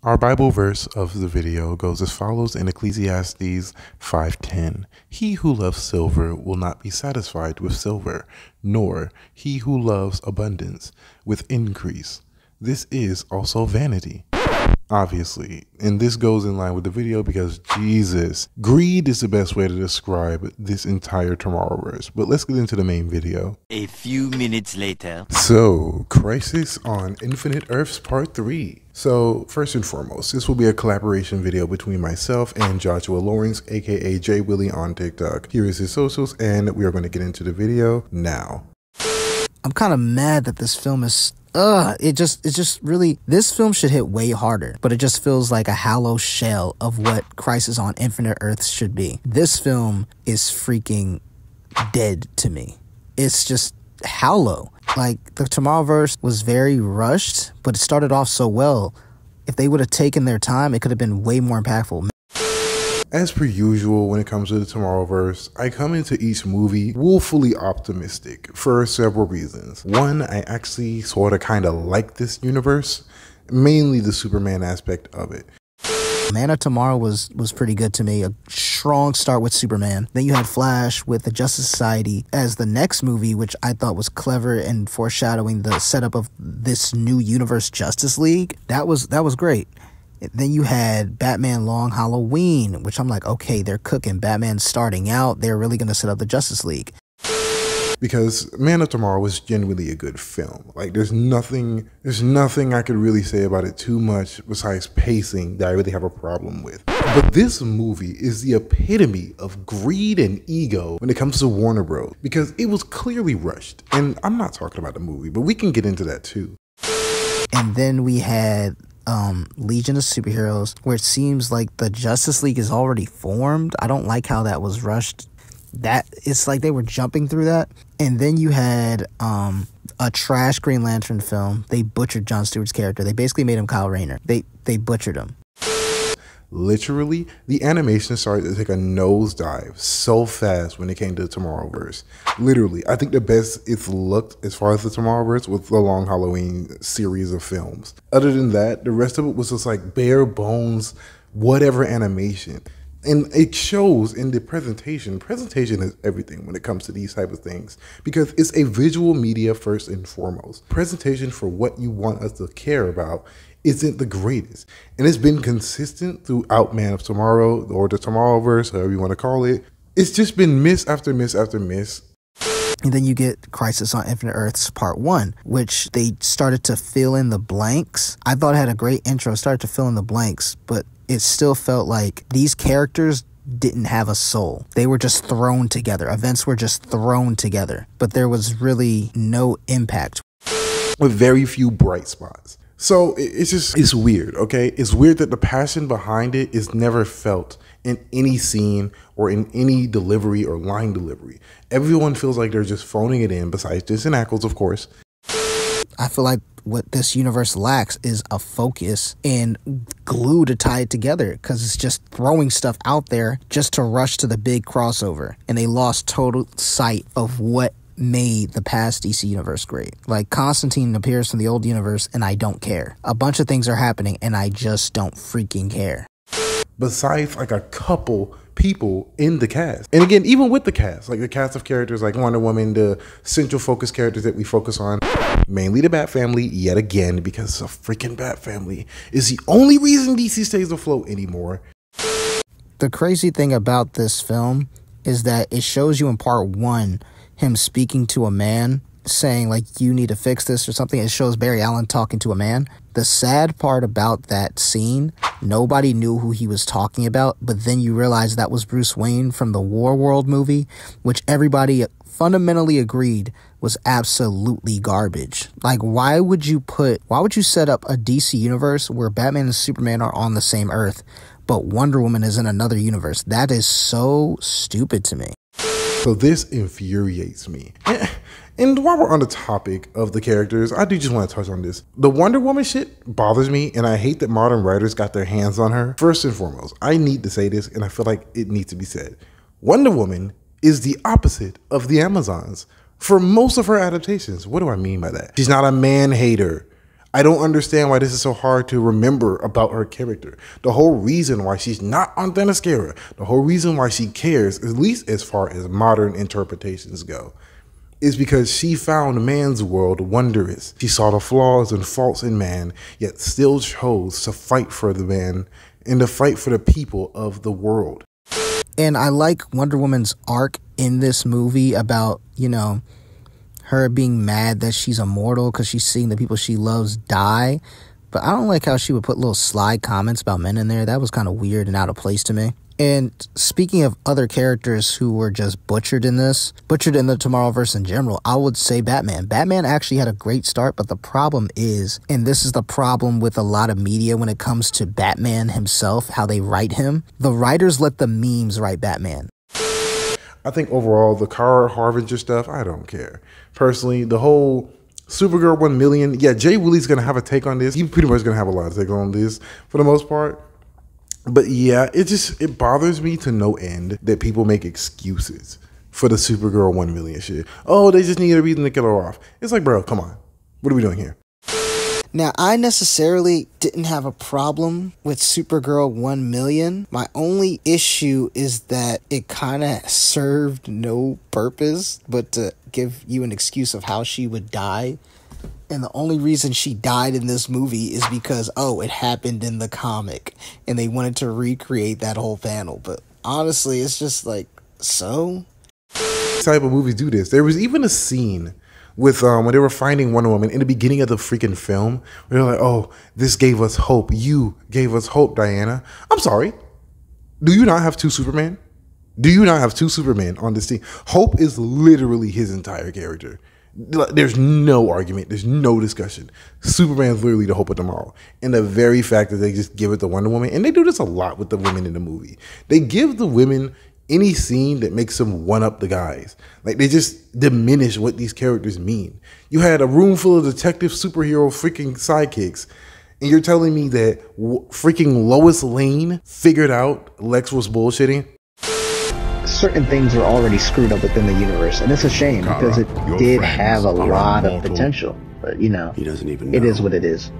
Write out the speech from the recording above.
Our Bible verse of the video goes as follows in Ecclesiastes 5:10. He who loves silver will not be satisfied with silver, nor he who loves abundance with increase. This is also vanity. Obviously, and this goes in line with the video because Jesus, greed is the best way to describe this entire Tomorrowverse. But let's get into the main video. A few minutes later. So, Crisis on Infinite Earths Part 3. So, first and foremost, this will be a collaboration video between myself and Joshua Lawrence, aka J Willie on TikTok. Here is his socials, and we are going to get into the video now. I'm kind of mad that this film is it's just really, this film should hit way harder, but it just feels like a hollow shell of what Crisis on Infinite Earths should be. This film is freaking dead to me. It's just hollow. Like, the Tomorrowverse was very rushed, but it started off so well. If they would have taken their time, it could have been way more impactful. As per usual, when it comes to the Tomorrowverse, I come into each movie woefully optimistic for several reasons. One, I actually sort of kind of like this universe, mainly the Superman aspect of it. Man of Tomorrow was pretty good to me. A strong start with Superman. Then you had Flash with the Justice Society as the next movie, which I thought was clever and foreshadowing the setup of this new universe, Justice League. That was great. Then you had Batman Long Halloween, which I'm like, okay, they're cooking. Batman's starting out. They're really going to set up the Justice League. Because Man of Tomorrow was genuinely a good film. Like, there's nothing I could really say about it too much besides pacing that I really have a problem with. But this movie is the epitome of greed and ego when it comes to Warner Bros. Because it was clearly rushed. And I'm not talking about the movie, but we can get into that too. And then we had Legion of Superheroes, where it seems like the Justice League is already formed. I don't like how that was rushed. That it's like they were jumping through that. And then you had a trash Green Lantern film. They butchered Jon Stewart's character. They basically made him Kyle Rayner. They butchered him. Literally, the animation started to take a nosedive so fast when it came to the Tomorrowverse. Literally, I think the best it's looked as far as the Tomorrowverse was the Long Halloween series of films. Other than that, the rest of it was just like bare bones, whatever animation. And it shows in the presentation. Presentation is everything when it comes to these type of things because it's a visual media first and foremost. Presentation for what you want us to care about isn't the greatest. And it's been consistent throughout Man of Tomorrow or the Tomorrowverse, however you want to call it. It's just been miss after miss after miss. And then you get Crisis on Infinite Earths Part 1, which they started to fill in the blanks. I thought it had a great intro, started to fill in the blanks, but it still felt like these characters didn't have a soul. They were just thrown together. Events were just thrown together, but there was really no impact. With very few bright spots. So it's weird, okay? It's weird that the passion behind it is never felt in any scene or in any delivery or line delivery. Everyone feels like they're just phoning it in, besides Jensen Ackles, of course. I feel like what this universe lacks is a focus and glue to tie it together, because it's just throwing stuff out there just to rush to the big crossover. And they lost total sight of what made the past DC universe great. Like, Constantine appears from the old universe and I don't care. A bunch of things are happening and I just don't freaking care. Besides like a couple people in the cast. And again, even with the cast, like the cast of characters like Wonder Woman, the central focus characters that we focus on, mainly the Bat Family, yet again, because the freaking Bat Family is the only reason DC stays afloat anymore. The crazy thing about this film is that it shows you in Part 1 him speaking to a man, saying like, you need to fix this or something. It shows Barry Allen talking to a man. The sad part about that scene, nobody knew who he was talking about, but then you realize that was Bruce Wayne from the War World movie, which everybody fundamentally agreed was absolutely garbage. Like, why would you set up a DC universe where Batman and Superman are on the same Earth, but Wonder Woman is in another universe? That is so stupid to me. So this infuriates me. And while we're on the topic of the characters, I do just want to touch on this. The Wonder Woman shit bothers me, and I hate that modern writers got their hands on her. First and foremost, I need to say this, and I feel like it needs to be said. Wonder Woman is the opposite of the Amazons for most of her adaptations. What do I mean by that? She's not a man-hater. I don't understand why this is so hard to remember about her character. The whole reason why she's not on Themyscira, the whole reason why she cares, at least as far as modern interpretations go, is because she found man's world wondrous. She saw the flaws and faults in man, yet still chose to fight for the man and to fight for the people of the world. And I like Wonder Woman's arc in this movie about, you know, her being mad that she's immortal because she's seeing the people she loves die. But I don't like how she would put little sly comments about men in there. That was kind of weird and out of place to me. And speaking of other characters who were just butchered in the Tomorrowverse in general, I would say Batman. Batman actually had a great start, but the problem is, and this is the problem with a lot of media when it comes to Batman himself, how they write him, the writers let the memes write Batman. I think overall, the Kara Harbinger stuff, I don't care. Personally, the whole Supergirl 1 million, yeah, Jay Willie's going to have a take on this. He's pretty much going to have a lot of take on this for the most part. But yeah, it bothers me to no end that people make excuses for the Supergirl 1 million shit. Oh, they just needed a reason to kill her off. It's like, bro, come on. What are we doing here? Now, I necessarily didn't have a problem with Supergirl 1 million. My only issue is that it kind of served no purpose but to give you an excuse of how she would die. And the only reason she died in this movie is because, oh, it happened in the comic. And they wanted to recreate that whole panel. But honestly, it's just like, so? Type of movies do this. There was even a scene with when they were finding Wonder Woman in the beginning of the freaking film. Where they're like, oh, this gave us hope. You gave us hope, Diana. I'm sorry. Do you not have two Superman? Do you not have two Supermen on this team? Hope is literally his entire character. There's no argument. There's no discussion. Superman's literally the hope of tomorrow. And the very fact that they just give it to Wonder Woman, and they do this a lot with the women in the movie. They give the women any scene that makes them one-up the guys. Like, they just diminish what these characters mean. You had a room full of detective superhero freaking sidekicks, and you're telling me that freaking Lois Lane figured out Lex was bullshitting? Certain things are already screwed up within the universe, and it's a shame because it did have a lot of potential. But, you know, it is what it is.